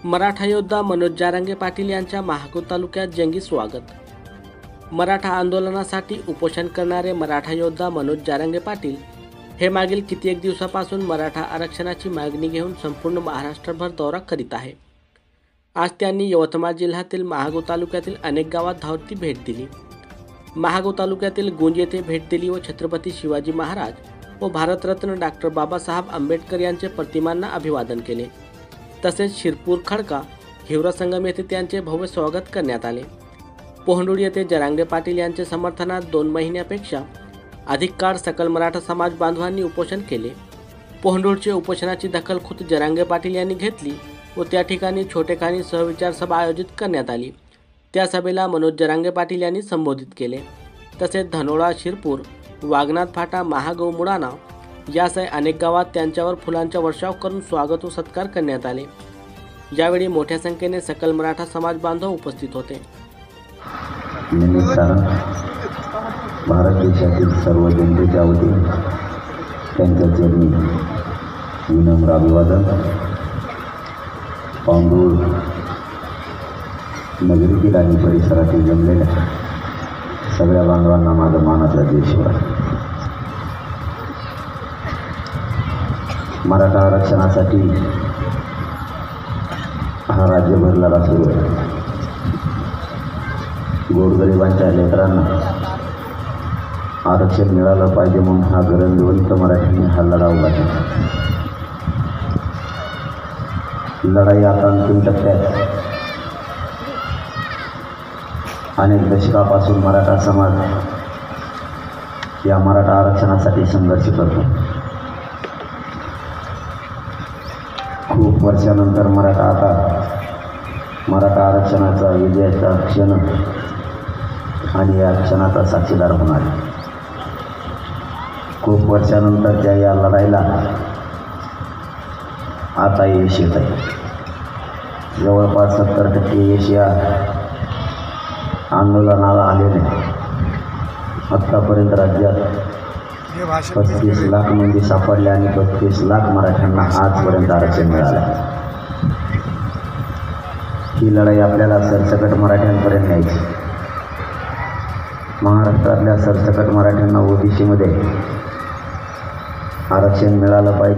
मराठा योद्धा मनोज जारंगे पाटील यांच्या महागाव तालुक्यात जंगी स्वागत। मराठा आंदोलनासाठी उपोषण करणारे मराठा योद्धा मनोज जारंगे पाटील हे मागील कित्येक दिवसापासून मराठा आरक्षणाची मागणी घेऊन संपूर्ण महाराष्ट्रभर दौरा करीत आहे। आज त्यांनी यवतमाळ जिल्ह्यातील महागाव तालुक्यातील अनेक गावात धावती भेट दिली। महागाव तालुक्यातील गुंज येथे भेट दिली व छत्रपती शिवाजी महाराज व भारतरत्न डॉक्टर बाबासाहेब आंबेडकर यांचे प्रतिमांना अभिवादन केले। तसेच शिरपूर खडका हिवरासंगम येथे त्यांचे भव्य स्वागत करण्यात आले। पोहंडुळ येथे जारंगे पाटील यांचे समर्थनात 2 महिन्यापेक्षा अधिक काळ सकल मराठा समाज बांधवांनी उपोषण केले। पोहंडुळच्या उपोषणाची दखल खुद जारंगे पाटील यांनी घेतली व त्या ठिकाणी छोटेखानी सहविचार सभा आयोजित करण्यात आली। त्या सभेला मनोज जारंगे पाटील यांनी संबोधित केले। तसेच धनोळा, शिरपूर, वाघनाथ फाटा, महागाव, मुळाणा यासह अनेक गावात त्यांच्यावर फुलांचा वर्षाव करून स्वागत व सत्कार करण्यात आले। यावेळी मोठ्या संख्येने सकल मराठा समाज बांधव उपस्थित होते। भारत देशातील सर्व जनतेच्या वतीने त्यांच्या चरणी विनम्र अभिवादन। पोहंडुळ नगरीतील आणि परिसरातील जमलेल्या सगळ्या बांधवांना माझा मानाचा जय शिवराय। मराठा आरक्षणासाठी हा राज्यभर लढा सुरू आहे। गोरगरिबांच्या लेकरांना आरक्षण मिळालं पाहिजे म्हणून हा गरजवंत मराठ्यांनी हा लढा उभा केला। लढाई आता अंतिम टप्प्यात। अनेक दशकापासून मराठा समाज या मराठा आरक्षणासाठी संघर्ष करतो। खूप वर्षानंतर मराठा आरक्षणाचा विजयाचा क्षण आणि या क्षणाचा साक्षीदार होणार आहे। खूप वर्षानंतरच्या या लढाईला आता यश येत आहे। जवळपास 70% यश या आंदोलनाला आलेले। आत्तापर्यंत राज्यात 35 लाख नोंदी सापडल्या आणि 35 लाख मराठ्यांना आजपर्यंत आरक्षण मिळालं। ही लढाई आपल्याला सरसकट मराठ्यांपर्यंत न्यायची। महाराष्ट्रातल्या सरसकट मराठ्यांना ओबीसीमध्ये आरक्षण मिळालं पाहिजे।